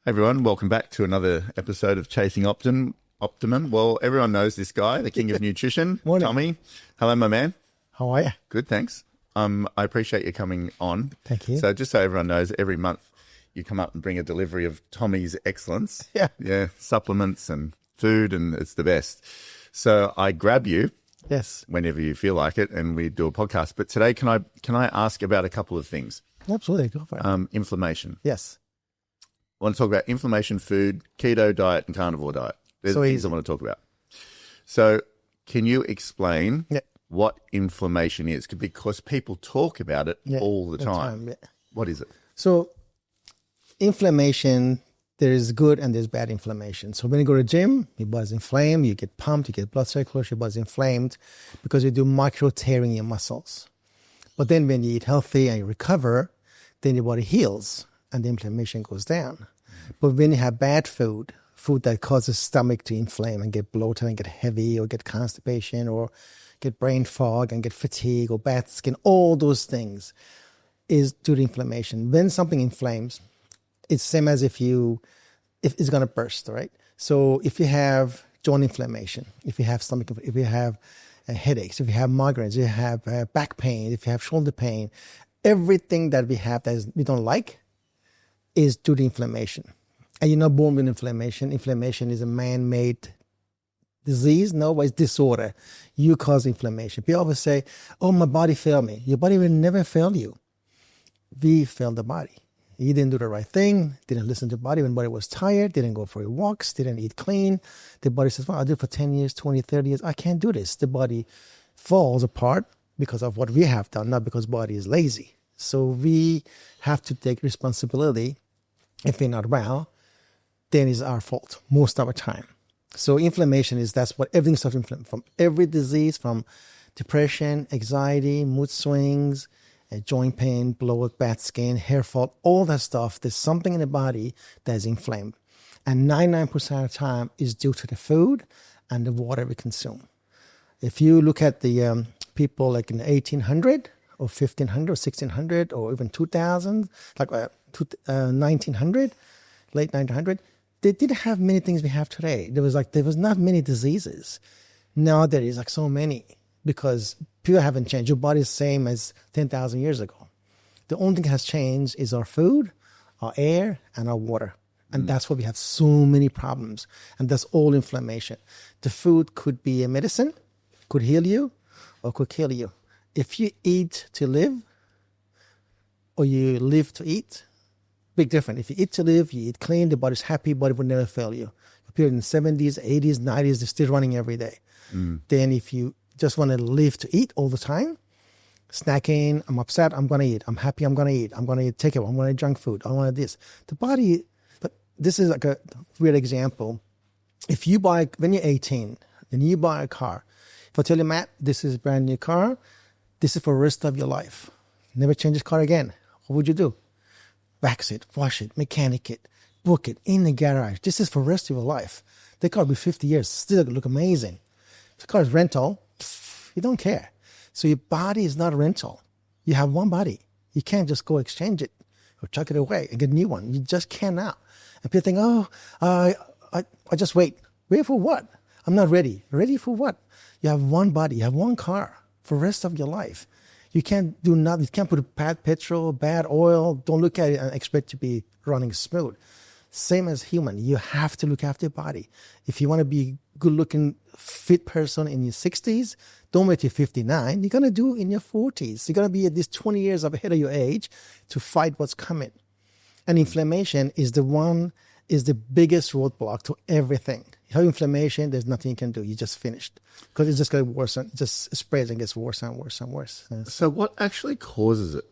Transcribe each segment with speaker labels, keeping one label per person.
Speaker 1: Hey everyone, welcome back to another episode of Chasing Optimum. Well, everyone knows this guy, the king of nutrition,
Speaker 2: Morning.
Speaker 1: Tommy. Hello, my man.
Speaker 2: How are you?
Speaker 1: Good, thanks. I appreciate you coming on.
Speaker 2: Thank you.
Speaker 1: So just so everyone knows, every month you come up and bring a delivery of Tommy's excellence.
Speaker 2: Yeah.
Speaker 1: Supplements and food, and it's the best. So I grab you
Speaker 2: Yes.
Speaker 1: whenever you feel like it, and we do a podcast. But today, can I ask about a couple of things?
Speaker 2: Absolutely. Go for it.
Speaker 1: Inflammation.
Speaker 2: Yes.
Speaker 1: I want to talk about inflammation, food, keto diet, and carnivore diet. There's
Speaker 2: So
Speaker 1: the things
Speaker 2: easy.
Speaker 1: I want to talk about. So can you explain
Speaker 2: Yeah.
Speaker 1: what inflammation is? Because people talk about it
Speaker 2: Yeah.
Speaker 1: all the time.
Speaker 2: Yeah.
Speaker 1: What is it?
Speaker 2: So inflammation, there is good and there's bad inflammation. So when you go to the gym, your body's inflamed, you get pumped, you get blood circulation, your body's inflamed because you do micro tearing in your muscles. But then when you eat healthy and you recover, then your body heals and the inflammation goes down. But when you have bad food that causes stomach to inflame and get bloated and get heavy or get constipation or get brain fog and get fatigue or bad skin, all those things is due to inflammation. When something inflames, it's same as if it's going to burst, right? So if you have joint inflammation, if you have stomach, if you have headaches, if you have migraines, if you have back pain, if you have shoulder pain, everything that we have that we don't like is due to inflammation. And you're not born with inflammation. Inflammation is a man-made disease. No, it's disorder. You cause inflammation. People always say, oh, my body failed me. Your body will never fail you. We failed the body. You didn't do the right thing, didn't listen to the body when the body was tired, didn't go for your walks, didn't eat clean. The body says, well, I did it for 10 years, 20, 30 years. I can't do this. The body falls apart because of what we have done, not because the body is lazy. So we have to take responsibility. If we're not well, then it's our fault most of the time. So inflammation that's what everything starts from every disease, from depression, anxiety, mood swings, joint pain, bloat, bad skin, hair fall, all that stuff. There's something in the body that is inflamed. And 99% of the time is due to the food and the water we consume. If you look at the people like in 1800 or 1500 or 1600 or even 2000, like 1900, late 1900, they didn't have many things we have today. There was not many diseases. Now there is like so many because people haven't changed. Your body is the same as 10,000 years ago. The only thing that has changed is our food, our air, and our water. And that's why we have so many problems. And that's all inflammation. The food could be a medicine, could heal you, or could kill you. If you eat to live, or you live to eat, big difference. If you eat to live, you eat clean, the body's happy, body will never fail you. People in the 70s, 80s, 90s, they're still running every day. Then if you just want to live to eat all the time, snacking, I'm upset, I'm going to eat. I'm happy, I'm going to eat. I'm going to take it. I'm going to junk food. I want this. The body, but this is like a weird example. If you when you're 18 and you buy a car, if I tell you, Matt, this is a brand new car, this is for the rest of your life. Never change this car again. What would you do? Wax it, wash it, mechanic it, book it in the garage. This is for the rest of your life. The car will be 50 years, still look amazing. If the car is rental, you don't care. So your body is not a rental. You have one body. You can't just go exchange it or chuck it away and get a new one. You just cannot. And people think, oh, I just wait. Wait for what? I'm not ready. Ready for what? You have one body. You have one car for the rest of your life. You can't do nothing. You can't put bad petrol, bad oil. Don't look at it and expect to be running smooth. Same as human. You have to look after your body. If you want to be good-looking, fit person in your 60s, don't wait till 59. You're going to do it in your 40s. You're going to be at least 20 years ahead of your age to fight what's coming. And inflammation is the biggest roadblock to everything. You have inflammation, there's nothing you can do. You're just finished. Because it's just going to worse, it just spreads and gets worse and worse and worse.
Speaker 1: So what actually causes it?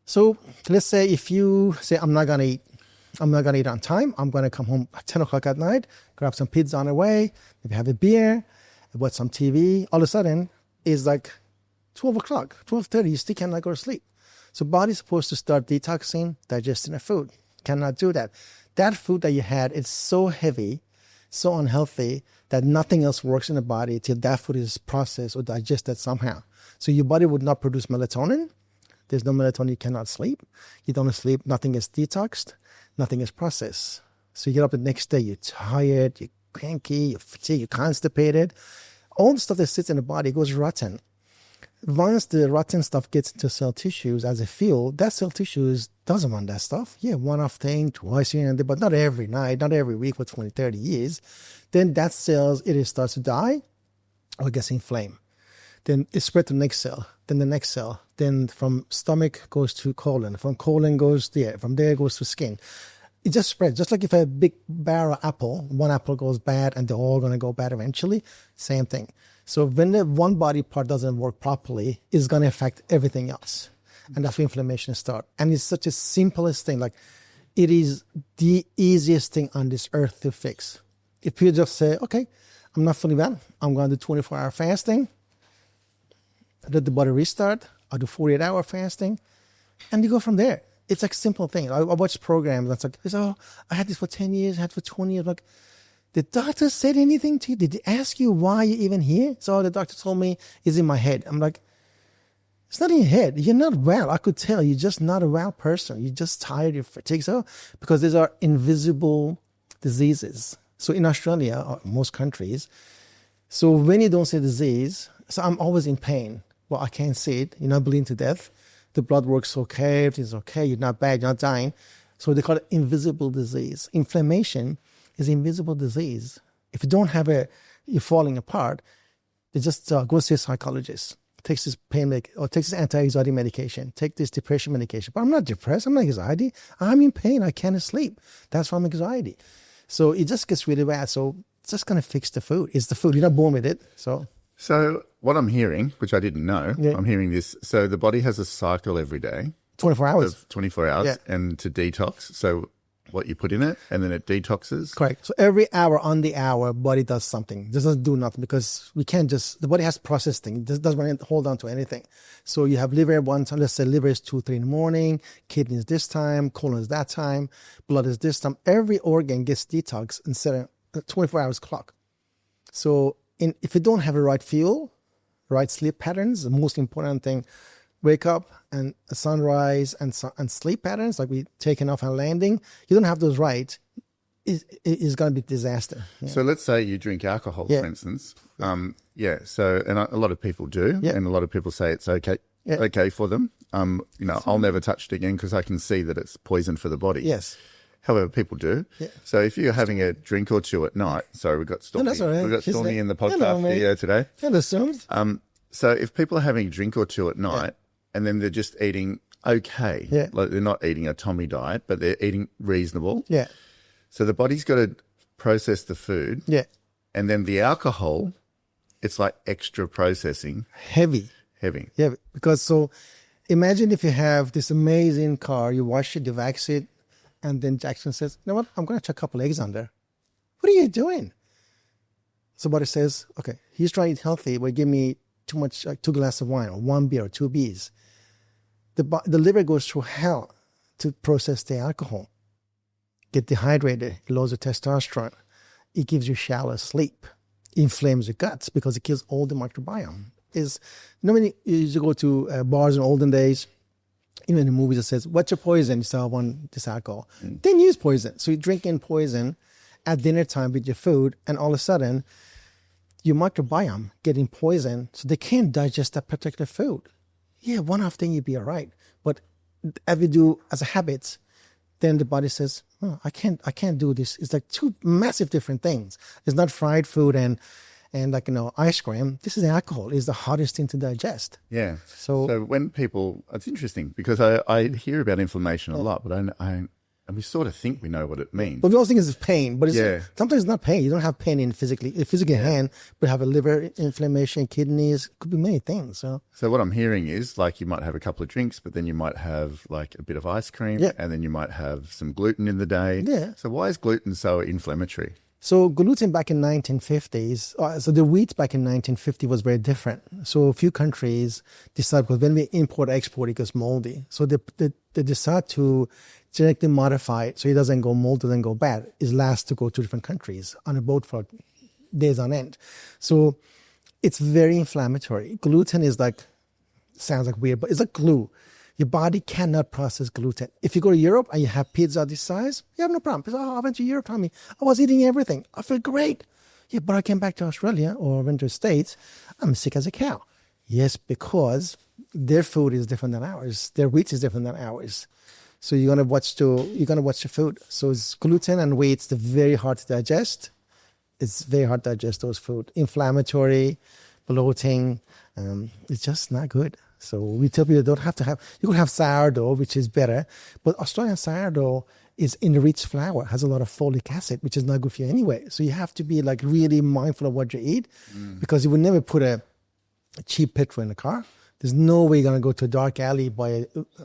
Speaker 2: So let's say if you say, I'm not going to eat on time. I'm going to come home at 10 o'clock at night, grab some pizza on the way, maybe have a beer, watch some TV. All of a sudden, it's like 12 o'clock, 12:30, you still cannot go to sleep. So body's supposed to start detoxing, digesting the food. Cannot do that. That food that you had is so heavy, so unhealthy, that nothing else works in the body till that food is processed or digested somehow. So your body would not produce melatonin. There's no melatonin, you cannot sleep. You don't sleep, nothing is detoxed, nothing is processed. So you get up the next day, you're tired, you're cranky, you're fatigued, you're constipated. All the stuff that sits in the body goes rotten. Once the rotten stuff gets into cell tissues as a fuel, that cell tissues doesn't want that stuff. Yeah, one-off thing, twice a year, but not every night, not every week for 20, 30 years. Then that cells, it starts to die or gets inflamed. Then it spreads to the next cell, then the next cell. Then from stomach goes to colon. From colon goes there. From there goes to skin. It just spreads. Just like if a big barrel apple, one apple goes bad and they're all going to go bad eventually, same thing. So when the one body part doesn't work properly, it's going to affect everything else. And that's where inflammation starts. And it's such a simplest thing. Like, it is the easiest thing on this earth to fix. If you just say, okay, I'm not feeling well, I'm going to do 24-hour fasting, let the body restart, I'll do 48-hour fasting, and you go from there. It's like a simple thing. I watch programs that's like, oh, I had this for 10 years, I had it for 20 years. Like, the doctor said anything to you? Did they ask you why you're even here? So the doctor told me it's in my head. I'm like, it's not in your head. You're not well. I could tell you're just not a well person. You're just tired, you're fatigued. So, because these are invisible diseases. So in Australia, or most countries, so when you don't see disease, so I'm always in pain. Well, I can't see it. You're not bleeding to death. The blood works okay. Everything's okay. You're not bad. You're not dying. So they call it invisible disease. Inflammation is invisible disease. If you don't have you're falling apart, they just go to a psychologist, takes this pain or takes this anti-anxiety medication, take this depression medication. But I'm not depressed. I'm not anxiety. I'm in pain. I can't sleep. That's from anxiety. So it just gets really bad. So it's just going to fix the food. It's the food. You're not born with it. So
Speaker 1: what I'm hearing, which I didn't know, I'm hearing this. So the body has a cycle every day.
Speaker 2: 24 hours.
Speaker 1: Of 24 hours and to detox. So what you put in it, and then it detoxes.
Speaker 2: Correct. So every hour on the hour, body does something. It doesn't do nothing because we can't the body has to process things. It just doesn't hold on to anything. So you have liver one time, let's say liver is 2, 3 in the morning, kidney is this time, colon is that time, blood is this time. Every organ gets detox instead of 24 hours clock. So if you don't have the right fuel, right sleep patterns, the most important thing, wake up and sunrise and sleep patterns, like we taking off and landing, you don't have those right, it's going to be a disaster. Yeah.
Speaker 1: So let's say you drink alcohol, for instance. So, and a lot of people do, and a lot of people say it's okay for them. I'll never touch it again because I can see that it's poison for the body.
Speaker 2: Yes.
Speaker 1: However, people do. Yeah. So if you're having a drink or two at night, sorry, we've got Stormy.
Speaker 2: No, right.
Speaker 1: We've got Stormy in the podcast video today.
Speaker 2: Hello,
Speaker 1: so if people are having a drink or two at night, and then they're just eating okay. Yeah. Like they're not eating a Tommy diet, but they're eating reasonable.
Speaker 2: Yeah.
Speaker 1: So the body's got to process the food.
Speaker 2: Yeah.
Speaker 1: And then the alcohol, it's like extra processing.
Speaker 2: Heavy. Yeah, because so imagine if you have this amazing car, you wash it, you wax it, and then Jackson says, you know what, I'm going to chuck a couple eggs on there. What are you doing? So body says, okay, he's trying to eat healthy, but give me too much, like 2 glasses of wine or 1 beer or 2 beers. The liver goes through hell to process the alcohol. Get dehydrated, it lowers the testosterone. It gives you shallow sleep. Inflames your guts because it kills all the microbiome. When you used to go to bars in olden days, even in the movies it says, what's your poison? You say, I want this alcohol. Then use poison. So you're drinking poison at dinner time with your food, and all of a sudden, your microbiome getting poisoned, so they can't digest that particular food. Yeah, one-off thing, you'd be all right. But if you do as a habit, then the body says, oh, I can't do this. It's like 2 massive different things. It's not fried food and like, ice cream. This is alcohol. It's the hardest thing to digest.
Speaker 1: Yeah. So when people, it's interesting because I hear about inflammation a lot, but and we sort of think we know what it means.
Speaker 2: But we all think it's pain, but sometimes it's not pain. You don't have pain in physically hand, but have a liver inflammation, kidneys, could be many things. So
Speaker 1: what I'm hearing is like you might have a couple of drinks, but then you might have like a bit of ice cream, and then you might have some gluten in the day. Yeah. So why is gluten so inflammatory?
Speaker 2: So gluten back in 1950s, so the wheat back in 1950 was very different. So a few countries decided, because when we export, it goes moldy. So they decide to genetically modify it so it doesn't go mold, doesn't go bad. It lasts to go to different countries on a boat for days on end. So it's very inflammatory. Gluten is sounds like weird, but it's like glue. Your body cannot process gluten. If you go to Europe and you have pizza this size, you have no problem. Because, I went to Europe, Tommy. I was eating everything. I feel great. Yeah, but I came back to Australia or went to the States. I'm sick as a cow. Yes, because their food is different than ours. Their wheat is different than ours. So you're gonna watch the food. So it's gluten and wheat. They're very hard to digest. It's very hard to digest those food. Inflammatory, bloating. It's just not good. So we tell people you could have sourdough, which is better, but Australian sourdough is enriched flour, has a lot of folic acid, which is not good for you anyway. So you have to be like really mindful of what you eat, because you would never put a cheap petrol in a car. There's no way you're going to go to a dark alley,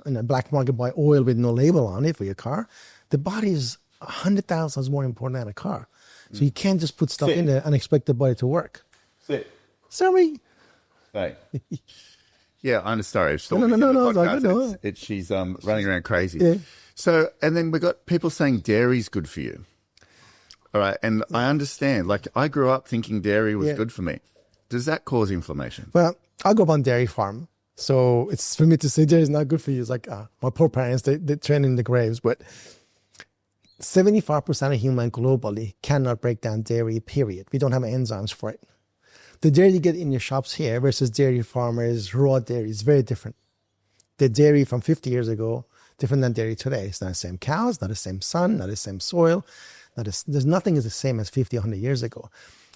Speaker 2: in a black market, buy oil with no label on it for your car. The body is 100,000 times more important than a car. So you can't just put stuff in there and expect the body to work. Sorry.
Speaker 1: Hey. Yeah, I'm sorry.
Speaker 2: No.
Speaker 1: She's running around crazy.
Speaker 2: Yeah.
Speaker 1: So, and then we got people saying dairy's good for you. All right, and I understand. Like, I grew up thinking dairy was good for me. Does that cause inflammation?
Speaker 2: Well, I grew up on dairy farm, so it's for me to say dairy is not good for you. It's like my poor parents, they train in the graves. But 75% of humans globally cannot break down dairy. Period. We don't have enzymes for it. The dairy you get in your shops here versus dairy farmers, raw dairy is very different. The dairy from 50 years ago, different than dairy today. It's not the same cows, not the same sun, not the same soil. There's nothing is the same as 50, 100 years ago.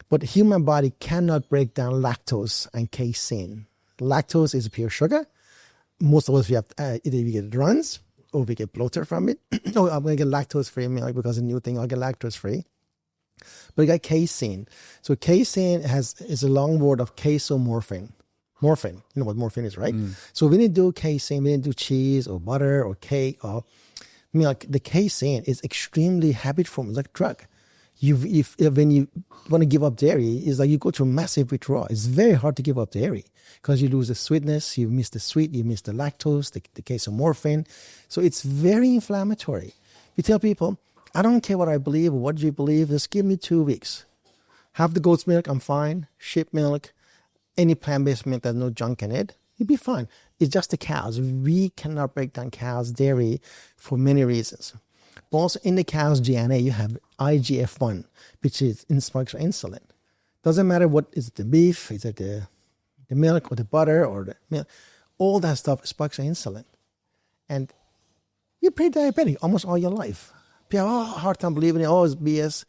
Speaker 2: But the human body cannot break down lactose and casein. Lactose is pure sugar. Most of us, we have either we get runs or we get bloated from it. Oh, I'm going to get lactose-free milk because the new thing, I'll get lactose-free. But you got casein. So casein is a long word of casomorphin. Morphine. You know what morphine is, right? So when you do casein, when you do cheese or butter or cake or milk, the casein is extremely habit-forming, like a drug. When you want to give up dairy, it's like you go through massive withdrawal. It's very hard to give up dairy because you lose the sweetness, you miss the sweet, you miss the lactose, the casomorphin. So it's very inflammatory. We tell people, I don't care what I believe or what you believe, just give me 2 weeks. Have the goat's milk, I'm fine. Sheep milk, any plant-based milk, there's no junk in it, you'll be fine. It's just the cows. We cannot break down cows' dairy for many reasons. But also in the cow's DNA, you have IGF-1, which is spikes insulin. Doesn't matter what is it, the beef, is it the milk or the butter or the milk, all that stuff spikes insulin. And you're pre-diabetic almost all your life. People have a hard time believing it. Oh, it's BS.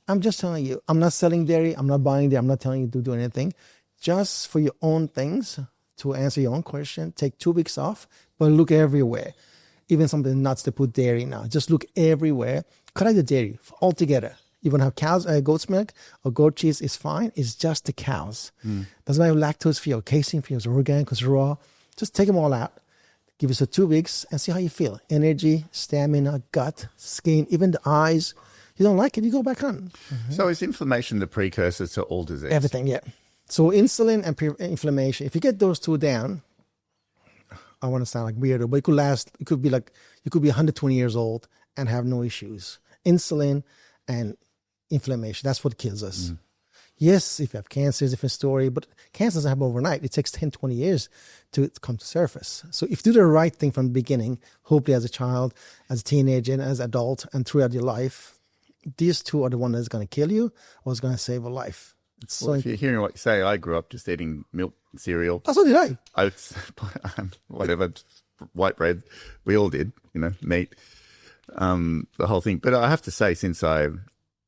Speaker 2: I'm just telling you, I'm not selling dairy. I'm not buying dairy. I'm not telling you to do anything. Just for your own things, to answer your own question, take 2 weeks off, but look everywhere. Even something nuts to put dairy now. Just look everywhere. Cut out the dairy altogether. You want to have cows, goat's milk or goat cheese is fine. It's just the cows. Doesn't matter lactose free or casein free or organic because raw. Just take them all out. Give us 2 weeks and see how you feel. Energy, stamina, gut, skin, even the eyes. You don't like it, you go back on.
Speaker 1: So is inflammation the precursor to all disease?
Speaker 2: Everything, yeah. So insulin and inflammation, if you get those two down, I want to sound like weirdo, but it could last, it could be like, you could be 120 years old and have no issues. Insulin and inflammation, that's what kills us. Yes, if you have cancer, it's a different story, but cancer doesn't happen overnight. It takes 10, 20 years to come to surface. So if you do the right thing from the beginning, hopefully as a child, as a teenager, and as an adult, and throughout your life, these two are the one that's going to kill you or is going to save a life.
Speaker 1: Well, if you're hearing what you say, I grew up just eating milk, cereal.
Speaker 2: That's what did I.
Speaker 1: Oats, whatever, white bread. We all did, meat, the whole thing. But I have to say, since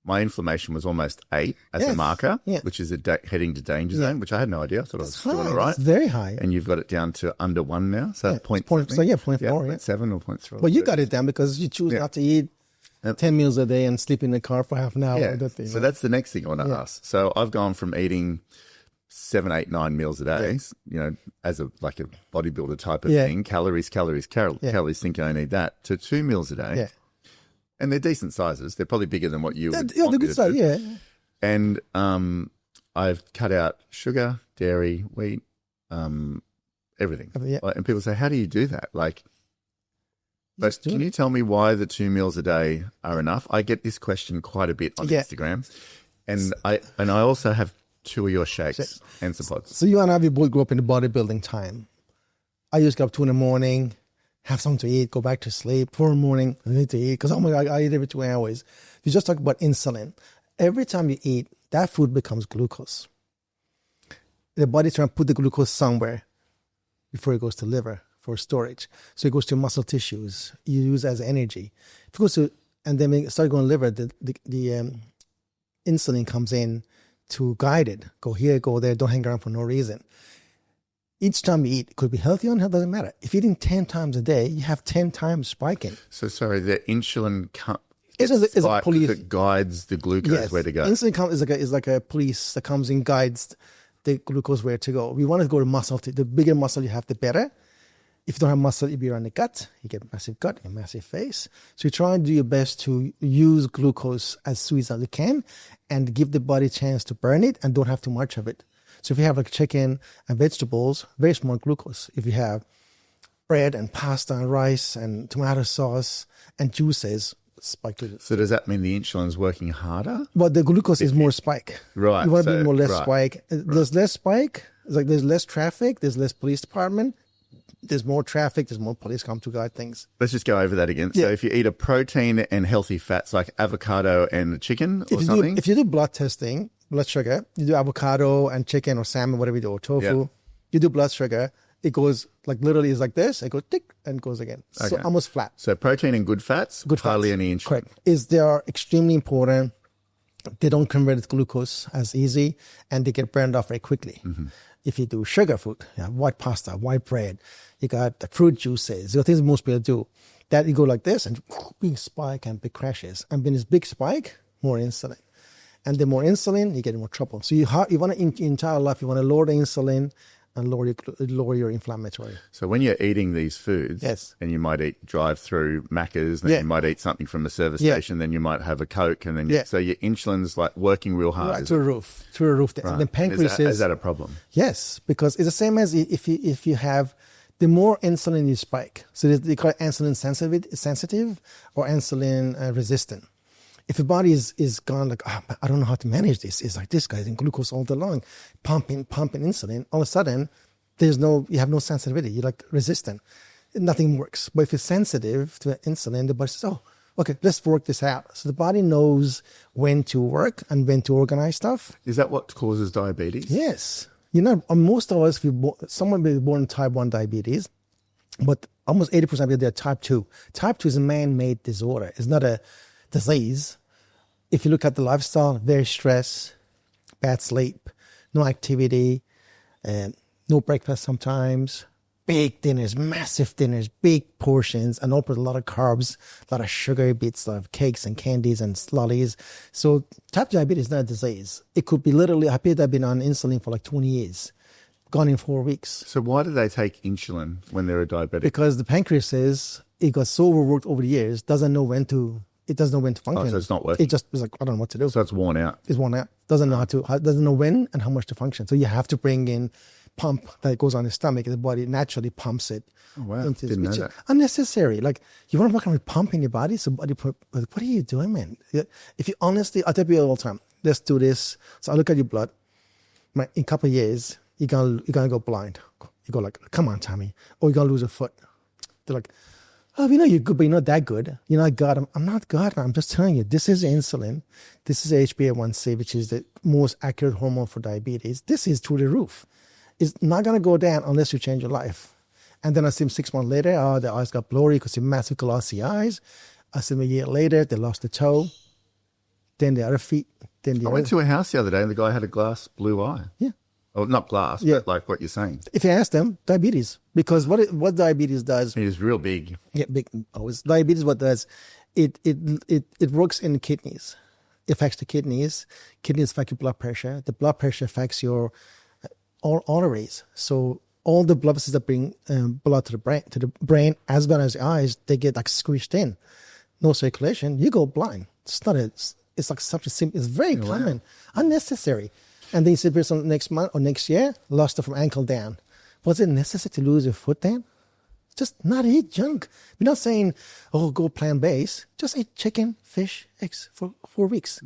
Speaker 1: my inflammation was almost 8 as a marker, which is heading to danger zone, which I had no idea. I thought I was doing all right.
Speaker 2: It's very high.
Speaker 1: And you've got it down to under 1 now. So 0.4. 0.7 or 0.3.
Speaker 2: Well, you got it down because you choose not to eat 10 meals a day and sleep in the car for half an hour.
Speaker 1: Yeah. So that's the next thing I want to ask. So I've gone from eating 7, 8, 9 meals a day, as a bodybuilder type of thing, calories, think I need that, to 2 meals a day. Yeah. And they're decent sizes. They're probably bigger than what you would want
Speaker 2: good size,
Speaker 1: do. And I've cut out sugar, dairy, wheat, everything. And people say, how do you do that? But can you tell me why the 2 meals a day are enough? I get this question quite a bit on Instagram. And I also have 2 of your shakes and some pods.
Speaker 2: So you and I, we both grew up in the bodybuilding time. I used to get up 2 in the morning, have something to eat, go back to sleep. 4 in the morning, I need to eat because, oh my God, I eat every 2 hours. If you just talk about insulin, every time you eat, that food becomes glucose. The body's trying to put the glucose somewhere before it goes to liver for storage. So it goes to muscle tissues. You use it as energy. If it goes to, and then when it starts going to liver, the insulin comes in to guide it. Go here, go there, don't hang around for no reason. Each time you eat, it could be healthy or unhealthy, doesn't matter. If you're eating 10 times a day, you have 10 times spiking.
Speaker 1: So sorry, the insulin
Speaker 2: is a police
Speaker 1: that guides the glucose where to go.
Speaker 2: Insulin is like a police that comes and guides the glucose where to go. We want to go to muscle. The bigger muscle you have, the better. If you don't have muscle, you'll be around the gut. You get massive gut, a massive face. So you try and do your best to use glucose as sweet as you can and give the body a chance to burn it and don't have too much of it. So if you have like chicken and vegetables, very small glucose. If you have bread and pasta and rice and tomato sauce and juices, spike to it.
Speaker 1: So does that mean the insulin's working harder?
Speaker 2: Well, the glucose is more spike.
Speaker 1: Right.
Speaker 2: You want to be more less spike. There's less spike. It's like there's less traffic. There's less police department. There's more traffic. There's more police come to guide things.
Speaker 1: Let's just go over that again.
Speaker 2: Yeah.
Speaker 1: So if you eat a protein and healthy fats like avocado and chicken or something.
Speaker 2: If you do blood testing, blood sugar, you do avocado and chicken or salmon, whatever you do, or tofu, you do blood sugar, it goes like literally is like this. It goes tick and goes again. Okay. So almost flat.
Speaker 1: So protein and good fats, hardly any insulin.
Speaker 2: Correct. They are extremely important. They don't convert it to glucose as easy and they get burned off very quickly. Mm-hmm. If you do sugar food, white pasta, white bread, you got the fruit juices, the things most people do, that you go like this and big spike and big crashes. And when it's big spike, more insulin. And the more insulin, you get more trouble. So you want to, in your entire life, you want to lower the insulin and lower your inflammatory.
Speaker 1: So when you're eating these foods,
Speaker 2: yes,
Speaker 1: and you might eat drive-through Macca's, then you might eat something from the service station, then you might have a Coke, and then so your insulin's like working real hard.
Speaker 2: Right, through the roof. Right. And then pancreas
Speaker 1: is that a problem?
Speaker 2: Yes, because it's the same as if you have the more insulin you spike. So they call it insulin sensitive or insulin resistant. If your body is gone like, oh, I don't know how to manage this. It's like this guy's in glucose all day long, pumping insulin. All of a sudden, you have no sensitivity. You're like resistant. Nothing works. But if you're sensitive to insulin, the body says, oh, okay, let's work this out. So the body knows when to work and when to organize stuff.
Speaker 1: Is that what causes diabetes?
Speaker 2: Yes. Most of us, someone will be born with type 1 diabetes, but almost 80% of people, they're type 2. Type 2 is a man-made disorder. It's not a disease. If you look at the lifestyle, very stress, bad sleep, no activity, no breakfast sometimes, big dinners, massive dinners, big portions, and all put a lot of carbs, a lot of sugary bits, a lot of cakes and candies and lollies. So type 2 diabetes is not a disease. It could be literally, I have been on insulin for like 20 years, gone in 4 weeks.
Speaker 1: So why do they take insulin when they're a diabetic?
Speaker 2: Because the pancreas it got so overworked over the years, doesn't know when to function.
Speaker 1: Oh, so it's not working.
Speaker 2: It just is like, I don't know what to do.
Speaker 1: So it's worn out.
Speaker 2: It's worn out. Doesn't know when and how much to function. So you have to bring in pump that goes on the stomach. The body naturally pumps it.
Speaker 1: Oh, wow. Didn't know that.
Speaker 2: Unnecessary. Like, you want to work on pumping your body? So what are you doing, man? If you honestly, I tell people all the time, let's do this. So I look at your blood. In a couple of years, you're gonna go blind. You go like, come on, Tommy. Or you're going to lose a foot. They're like, oh, we know you're good, but you're not that good. You're not God. I'm not God. I'm just telling you, this is insulin. This is HbA1c, which is the most accurate hormone for diabetes. This is through the roof. It's not going to go down unless you change your life. And then I see him 6 months later, the eyes got blurry because he massive glossy eyes. I see him a year later, they lost a toe. Then the other feet.
Speaker 1: I went to a house the other day and the guy had a glass blue eye.
Speaker 2: Yeah.
Speaker 1: Oh, not glass, but like what you're saying.
Speaker 2: If you ask them, diabetes. Because what diabetes does...
Speaker 1: It is real big.
Speaker 2: Yeah, big. Diabetes, what does, it works in the kidneys. It affects the kidneys. Kidneys affect your blood pressure. The blood pressure affects your arteries. So all the blood vessels that bring blood to the brain as well as the eyes, they get like squished in. No circulation, you go blind. It's like such a simple, it's very common, unnecessary. And then you see the person next month or next year, lost it from ankle down. Was it necessary to lose your foot then? Just not eat junk. We're not saying, oh, go plant-based. Just eat chicken, fish, eggs for 4 weeks.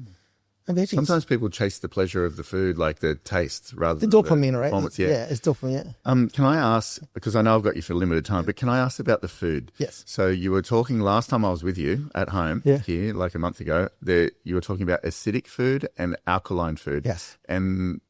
Speaker 2: and veggies.
Speaker 1: Sometimes people chase the pleasure of the food, like the taste, rather
Speaker 2: the
Speaker 1: than
Speaker 2: dopamine, right?
Speaker 1: performance.
Speaker 2: Yeah, it's dopamine. Yeah.
Speaker 1: Can I ask, because I know I've got you for limited time, but can I ask about the food?
Speaker 2: Yes.
Speaker 1: So you were talking last time I was with you at home here, like a month ago, you were talking about acidic food and alkaline food.
Speaker 2: Yes.
Speaker 1: And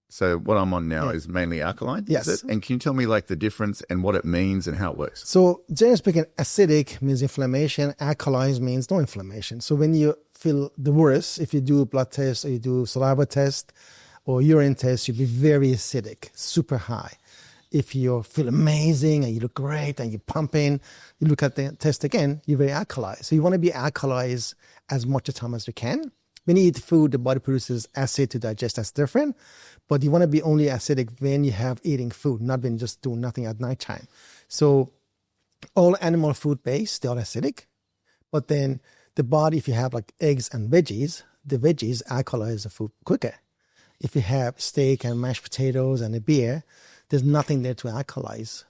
Speaker 1: so what I'm on now is mainly alkaline?
Speaker 2: Yes.
Speaker 1: Is it? And can you tell me like the difference and what it means and how it works?
Speaker 2: So generally speaking, acidic means inflammation. Alkaline means no inflammation. So when you feel the worst, if you do a blood test or you do saliva test or urine test, you'll be very acidic, super high. If you feel amazing and you look great and you're pumping, you look at the test again, you're very alkaline. So you want to be alkalized as much of the time as you can. When you eat food, the body produces acid to digest. That's different. But you want to be only acidic when you have eating food, not when you just do nothing at nighttime. So all animal food based, they're all acidic. But then the body, if you have like eggs and veggies, the veggies alkalize the food quicker. If you have steak and mashed potatoes and a beer, there's nothing there to alkalize.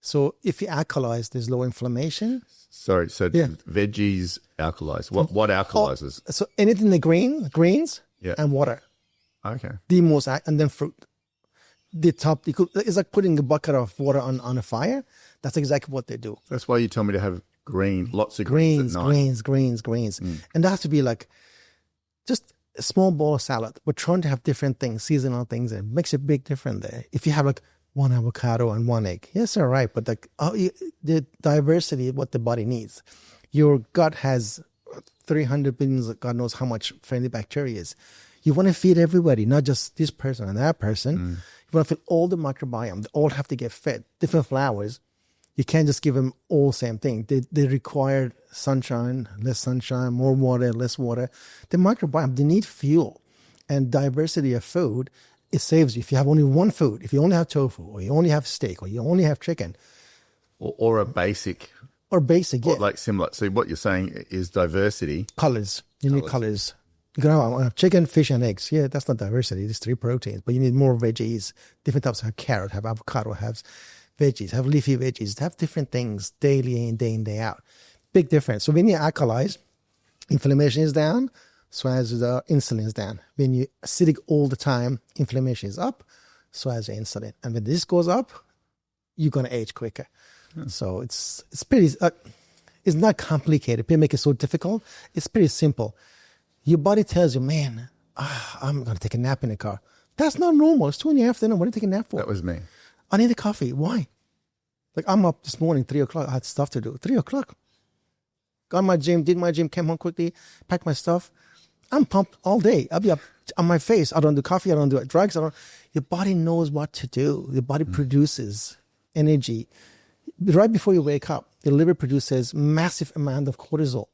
Speaker 2: So if you alkalize, there's low inflammation.
Speaker 1: Sorry, so veggies alkalize. What alkalizes?
Speaker 2: So anything the greens and water.
Speaker 1: Okay.
Speaker 2: The most, and then fruit. The top, it's like putting a bucket of water on a fire. That's exactly what they do.
Speaker 1: That's why you told me to have lots of
Speaker 2: greens
Speaker 1: at night.
Speaker 2: Greens. And that has to be like just a small bowl of salad. We're trying to have different things, seasonal things. It makes a big difference there. If you have like one avocado and one egg, yes, all right. But like the diversity of what the body needs. Your gut has 300 billion, God knows how much friendly bacteria is. You want to feed everybody, not just this person and that person. You want to feed all the microbiome. They all have to get fed. Different flowers. You can't just give them all same thing. They require sunshine, less sunshine, more water, less water. The microbiome, they need fuel. And diversity of food, it saves you. If you have only one food, if you only have tofu, or you only have steak, or you only have chicken.
Speaker 1: Or a basic.
Speaker 2: Or basic, yeah.
Speaker 1: Or like similar. So what you're saying is diversity.
Speaker 2: Colors. You need colors. You can have chicken, fish, and eggs. Yeah, that's not diversity. There's 3 proteins. But you need more veggies. Different types of carrot, have avocado, have veggies, have leafy veggies. Have different things daily and day in, day out. Big difference. So when you alkalize, inflammation is down, so as the insulin is down. When you're acidic all the time, inflammation is up, so as the insulin. And when this goes up, you're going to age quicker. So it's pretty, it's not complicated. People make it so difficult. It's pretty simple. Your body tells you, man, I'm going to take a nap in the car. That's not normal. It's 2 in the afternoon. What are you taking a nap for?
Speaker 1: That was me.
Speaker 2: I need a coffee. Why? Like I'm up this morning, 3 o'clock. I had stuff to do. 3 o'clock. Got my gym, did my gym, came home quickly, packed my stuff. I'm pumped all day. I'll be up on my face. I don't do coffee. I don't do drugs. Your body knows what to do. Your body produces energy. Right before you wake up, your liver produces massive amount of cortisol.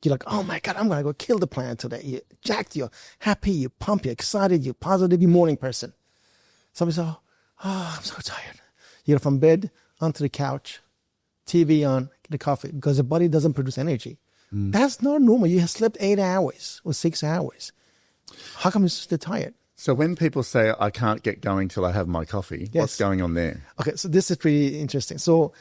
Speaker 2: You're like, oh my God, I'm going to go kill the planet today. You're jacked, you're happy, you're pumped, you're excited, you're positive, you're morning person. Somebody says, oh, I'm so tired. You get from bed onto the couch, TV on, get a coffee, because the body doesn't produce energy. That's not normal. You have slept 8 hours or 6 hours. How come you're still tired?
Speaker 1: So when people say, I can't get going till I have my coffee, what's going on there?
Speaker 2: Okay, so this is pretty interesting. So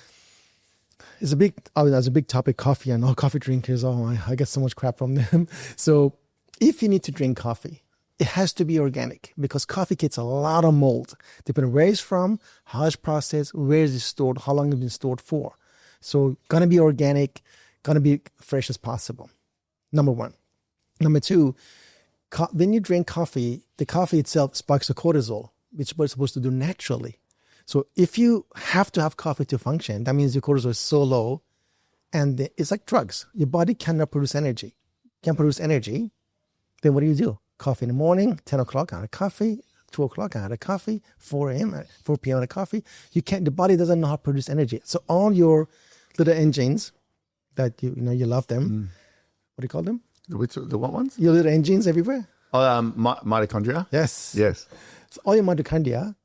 Speaker 2: it's a big, that's a big topic, coffee, and all coffee drinkers. Oh, I get so much crap from them. So if you need to drink coffee, it has to be organic, because coffee gets a lot of mold. Depending on where it's from, how it's processed, where is it stored, how long it's been stored for. So gonna be organic, gonna be fresh as possible. Number one. Number two, when you drink coffee, the coffee itself spikes the cortisol, which we're supposed to do naturally. So if you have to have coffee to function, that means your cortisol is so low, and it's like drugs. Your body cannot produce energy. Can't produce energy, then what do? Coffee in the morning, 10 o'clock, I had a coffee, 2 o'clock, I had a coffee, 4 p.m. a coffee. The body doesn't know how to produce energy. So all your little engines that you love them, what do you call them?
Speaker 1: The what ones?
Speaker 2: Your little engines everywhere.
Speaker 1: Mitochondria?
Speaker 2: Yes.
Speaker 1: Yes.
Speaker 2: So all your mitochondria,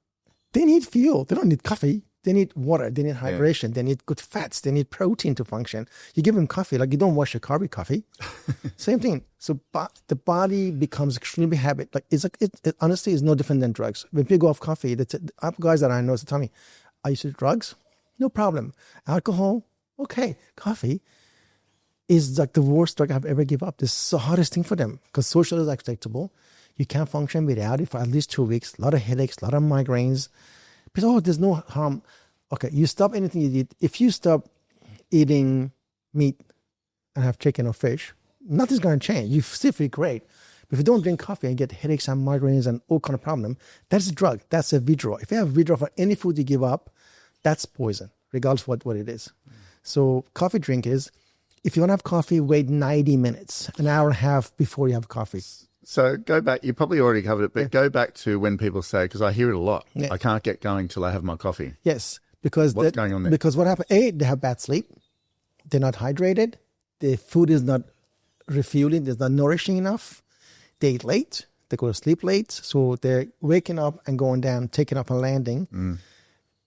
Speaker 2: they need fuel. They don't need coffee. They need water. They need hydration. They need good fats. They need protein to function. You give them coffee, like you don't wash your car with coffee. Same thing. So the body becomes extremely habit. Like it honestly is no different than drugs. When people go off coffee, guys that I know tell me, "Are you used to drugs? No problem. Alcohol, okay. Coffee." is like the worst drug I've ever give up. This is the hardest thing for them because social is acceptable. You can't function without it for at least 2 weeks. A lot of headaches, a lot of migraines. Because, there's no harm. Okay, you stop anything you eat. If you stop eating meat and have chicken or fish, nothing's going to change. You still feel great. But if you don't drink coffee and get headaches and migraines and all kind of problem, that's a drug. That's a withdrawal. If you have withdrawal for any food you give up, that's poison, regardless of what it is. So coffee drinkers, if you want to have coffee, wait 90 minutes, an hour and a half before you have coffee.
Speaker 1: So go back, you probably already covered it, but go back to when people say, because I hear it a lot, I can't get going till I have my coffee.
Speaker 2: Yes, because
Speaker 1: what's going on there?
Speaker 2: Because what happened, they have bad sleep, they're not hydrated, the food is not refueling, it's not nourishing enough, they eat late, they go to sleep late, so they're waking up and going down, taking up and landing.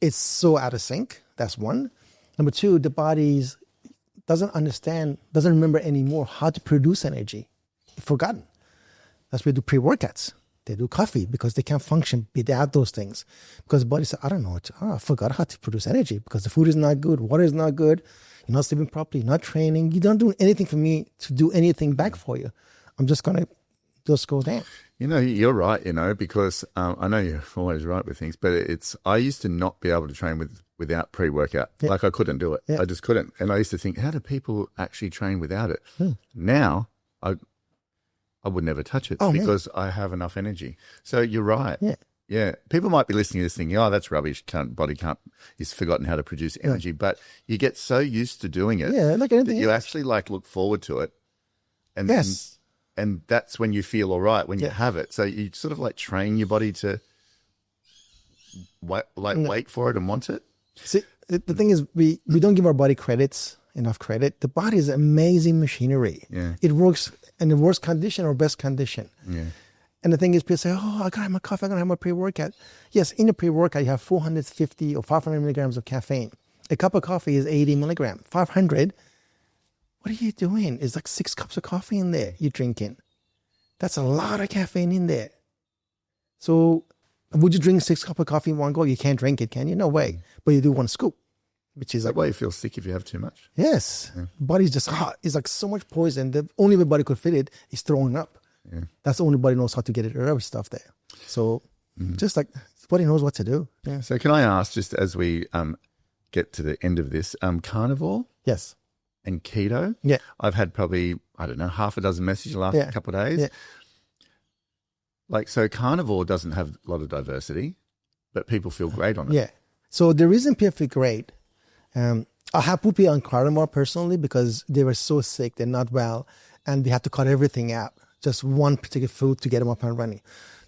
Speaker 2: It's so out of sync, that's one. Number two, the body doesn't remember anymore how to produce energy. It's forgotten. That's why they do pre-workouts. They do coffee because they can't function without those things. Because the body says, I don't know, I forgot how to produce energy because the food is not good, water is not good, you're not sleeping properly, you're not training, you don't do anything for me to do anything back for you. I'm just going to just go down.
Speaker 1: You're right, because I know you're always right with things, but I used to not be able to train without pre-workout. Like I couldn't do it. I just couldn't. And I used to think, how do people actually train without it? Now, I would never touch it because I have enough energy. So you're right. Yeah. People might be listening to this thinking, that's rubbish. He's forgotten how to produce energy. But you get so used to doing it that you actually look forward to it. And and that's when you feel all right, when you have it. So you sort of train your body to wait for it and want it.
Speaker 2: See, the thing is we don't give our body enough credit. The body is amazing machinery. It works in the worst condition or best condition. And the thing is, people say, I got to have my coffee, I got to have my pre-workout. Yes, in the pre-workout, you have 450 or 500 milligrams of caffeine. A cup of coffee is 80 milligrams. 500, what are you doing? It's like 6 cups of coffee in there you're drinking. That's a lot of caffeine in there. So would you drink 6 cups of coffee in one go? You can't drink it, can you? No way. But you do 1 scoop. Which is
Speaker 1: that way you feel sick if you have too much.
Speaker 2: Yes. Body's just hot. It's like so much poison. The only way body could fit it is throwing up. That's the only body knows how to get it rid of stuff there. So just body knows what to do.
Speaker 1: So can I ask, just as we get to the end of this, Carnivore?
Speaker 2: Yes.
Speaker 1: And Keto?
Speaker 2: Yeah.
Speaker 1: I've had probably, half a dozen messages the last couple of days. So Carnivore doesn't have a lot of diversity, but people feel great on it.
Speaker 2: Yeah. So the reason people feel great, I have put people on Carnivore personally because they were so sick, they're not well, and they had to cut everything out, just one particular food to get them up and running.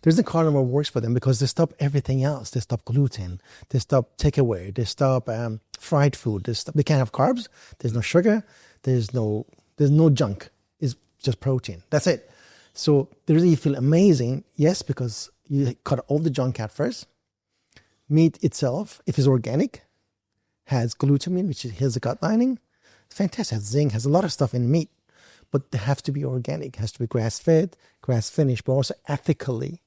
Speaker 2: The reason Carnivore works for them because they stop everything else. They stop gluten, they stop takeaway, they stop fried food. They can't have carbs. There's no sugar. There's no junk. It's just protein. That's it. So the reason you feel amazing, yes, because you cut all the junk out first. Meat itself, if it's organic, has glutamine, which heals the gut lining. Fantastic. Has zinc, has a lot of stuff in meat. But they have to be organic. It has to be grass-fed, grass-finished, but also ethically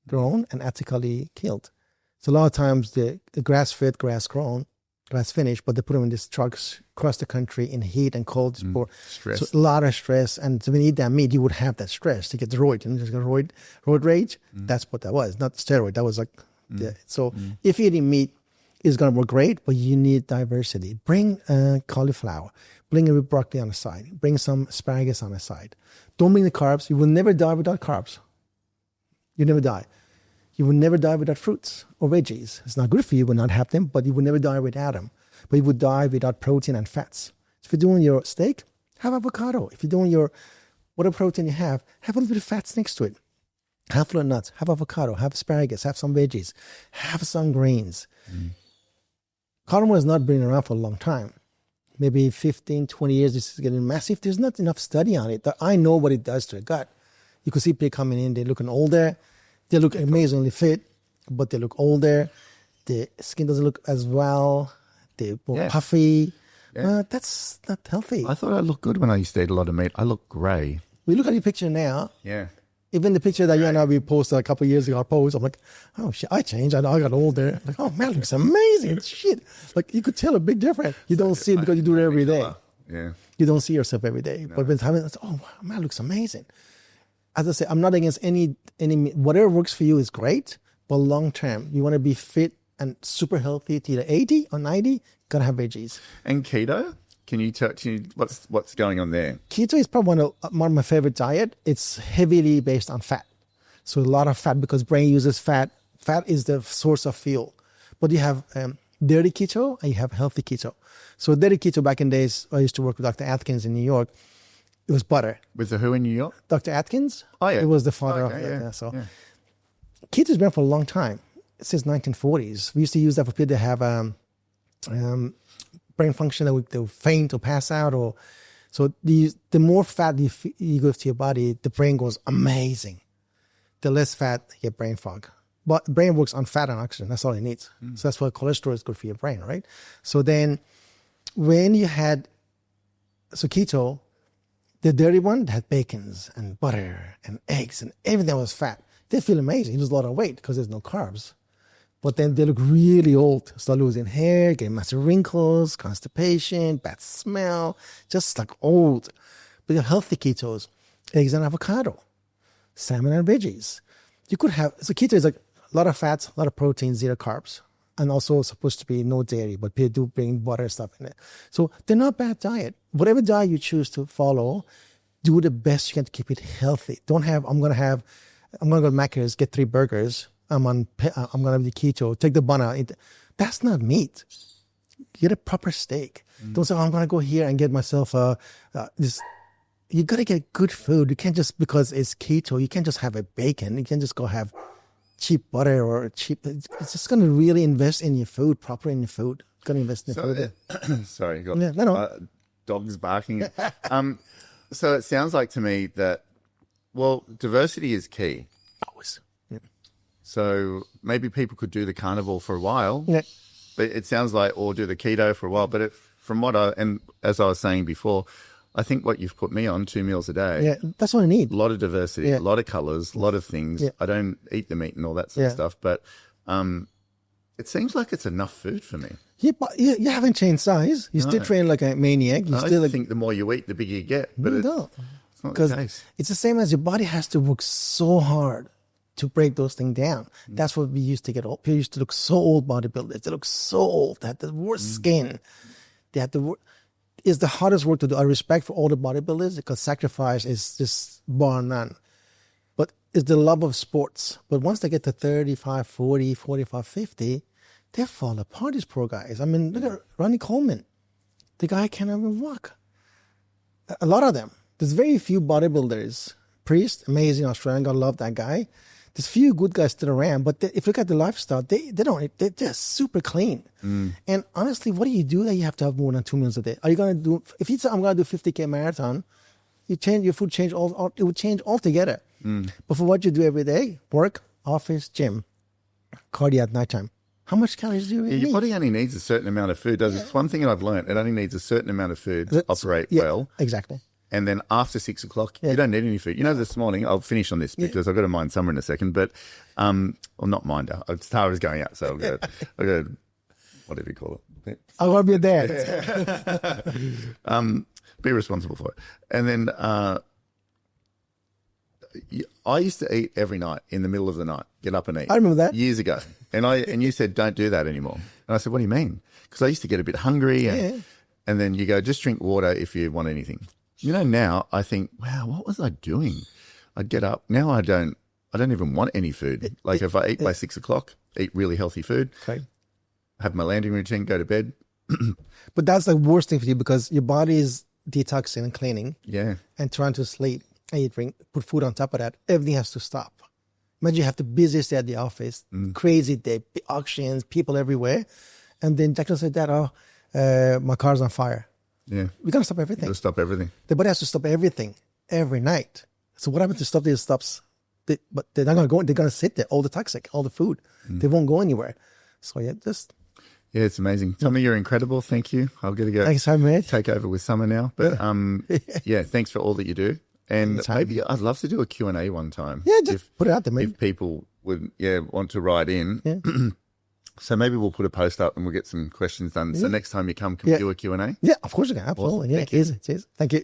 Speaker 2: grown and ethically killed. So a lot of times the grass-fed, grass-grown, grass-finished, but they put them in these trucks across the country in heat and cold.
Speaker 1: Stress.
Speaker 2: So a lot of stress. And so when you eat that meat, you would have that stress to get the roid. Just get roid rage. That's what that was. Not steroid. That was if you're eating meat, it's going to work great, but you need diversity. Bring cauliflower. Bring a broccoli on the side. Bring some asparagus on the side. Don't bring the carbs. You will never die without carbs. You never die. You will never die without fruits or veggies. It's not good for you. You will not have them, but you will never die without them. But you would die without protein and fats. So if you're doing your steak, have avocado. If you're doing your whatever protein you have a little bit of fats next to it. Have full of nuts. Have avocado. Have asparagus. Have some veggies. Have some greens. Carnivore has not been around for a long time. Maybe 15, 20 years, this is getting massive. There's not enough study on it. I know what it does to the gut. You can see people coming in, they're looking older. They look amazingly fit, but they look older. The skin doesn't look as well. They're more puffy. That's not healthy.
Speaker 1: I thought I looked good when I used to eat a lot of meat. I look grey.
Speaker 2: We look at your picture now.
Speaker 1: Yeah.
Speaker 2: Even the picture that you and I we posted a couple of years ago, I'm like, oh shit, I changed. I got older. Like, oh man, it looks amazing. Shit. Like you could tell a big difference. You don't see it because you do it every day.
Speaker 1: Yeah.
Speaker 2: You don't see yourself every day.
Speaker 1: No.
Speaker 2: But when time it's, oh, wow, man, looks amazing. As I say, I'm not against any, whatever works for you is great, but long term, you want to be fit and super healthy to either 80 or 90, gotta have veggies.
Speaker 1: And keto? Can you touch what's going on there?
Speaker 2: Keto is probably one of my favorite diet. It's heavily based on fat. So a lot of fat because brain uses fat. Fat is the source of fuel. But you have dirty keto and you have healthy keto. So dirty keto back in days, I used to work with Dr. Atkins in New York. It was butter.
Speaker 1: With the who in New York?
Speaker 2: Dr. Atkins.
Speaker 1: Oh, yeah.
Speaker 2: It was the father of that.
Speaker 1: Yeah.
Speaker 2: Yeah. So keto's been for a long time, since 1940s. We used to use that for people to have brain function that they'll faint or pass out. So the more fat you go to your body, the brain goes amazing. The less fat, you get brain fog. But brain works on fat and oxygen. That's all it needs. So that's why cholesterol is good for your brain, right? So then when you had keto, the dirty one had bacons and butter and eggs and everything that was fat. They feel amazing. You lose a lot of weight because there's no carbs. But then they look really old. Start losing hair, getting massive wrinkles, constipation, bad smell, just like old. But your healthy ketos, eggs and avocado, salmon and veggies. You could have, so keto is like a lot of fats, a lot of protein, zero carbs. And also supposed to be no dairy, but people do bring butter stuff in it. So they're not bad diet. Whatever diet you choose to follow, do the best you can to keep it healthy. Don't have, I'm going to go to Macca's, get 3 burgers. I'm going to be keto, take the bun out. That's not meat. Get a proper steak. Don't say, I'm going to go here and get myself this. You got to get good food. You can't just, because it's keto, you can't just have a bacon. You can't just go have cheap butter or cheap. It's just going to really invest in your food, proper in your food. Going to invest in your food.
Speaker 1: Sorry, got dogs barking. So it sounds like to me that, well, diversity is key.
Speaker 2: Always.
Speaker 1: So maybe people could do the carnivore for a while,
Speaker 2: Yeah.
Speaker 1: but it sounds like, or do the keto for a while. But from what and as I was saying before, I think what you've put me on, 2 meals a day.
Speaker 2: Yeah, that's what I need.
Speaker 1: A lot of diversity, a lot of colors, a lot of things.
Speaker 2: Yeah.
Speaker 1: I don't eat the meat and all that sort of stuff, but it seems like it's enough food for me.
Speaker 2: Yeah, but you haven't changed size. You still train like a maniac.
Speaker 1: I think the more you eat, the bigger you get. But it's not the case.
Speaker 2: It's the same as your body has to work so hard to break those things down. That's what we used to get old. People used to look so old, bodybuilders. They look so old. They had the worst skin. They had it's the hardest work to do. I respect for all the bodybuilders because sacrifice is just bar none. But it's the love of sports. But once they get to 35, 40, 45, 50, they fall apart, these poor guys. I mean, look at Ronnie Coleman. The guy can't even walk. A lot of them. There's very few bodybuilders. Priest, amazing Australian, God love that guy. There's few good guys still around, but if you look at the lifestyle, they're just super clean. And honestly, what do you do that you have to have more than 2 meals a day? Are you going to do, if you say I'm going to do 50K marathon, your food change it would change altogether. But for what you do every day, work, office, gym, cardio at nighttime, how much calories do you eat?
Speaker 1: Your body only needs a certain amount of food, doesn't it? It's one thing that I've learned. It only needs a certain amount of food to operate well.
Speaker 2: Exactly.
Speaker 1: And then after 6 o'clock, you don't need any food. You know, this morning, I'll finish on this because I've got to mind Summer in a second, but, well, not mind her. Tara's going out, so I'll go, whatever you call it.
Speaker 2: I want to be a dad.
Speaker 1: Be responsible for it. And then I used to eat every night in the middle of the night, get up and eat.
Speaker 2: I remember that.
Speaker 1: Years ago. And you said, don't do that anymore. And I said, what do you mean? Because I used to get a bit hungry and then you go, just drink water if you want anything. You know, now I think, wow, what was I doing? I'd get up. Now I don't even want any food. Like if I eat by 6 o'clock, eat really healthy food, have my landing routine, go to bed.
Speaker 2: But that's the worst thing for you because your body is detoxing and cleaning and trying to sleep and you put food on top of that. Everything has to stop. Imagine you have the busiest day at the office, crazy day, auctions, people everywhere. And then doctor said that, my car's on fire.
Speaker 1: Yeah.
Speaker 2: We got to stop everything.
Speaker 1: Got to stop everything.
Speaker 2: The body has to stop everything every night. So what happens to stop these stops? But they're not going to go. They're going to sit there, all the toxic, all the food. They won't go anywhere. So yeah,
Speaker 1: it's amazing. Tommy, you're incredible. Thank you. I'll get to go.
Speaker 2: Thanks so much.
Speaker 1: Take over with Summer now. But thanks for all that you do. And maybe I'd love to do a Q&A one time.
Speaker 2: Yeah, just put it out there, maybe.
Speaker 1: If people would want to write in. So maybe we'll put a post up and we'll get some questions done. So next time you come, can we do a Q&A?
Speaker 2: Yeah, of course you can. Absolutely. Awesome. Yeah, cheers. Thank you.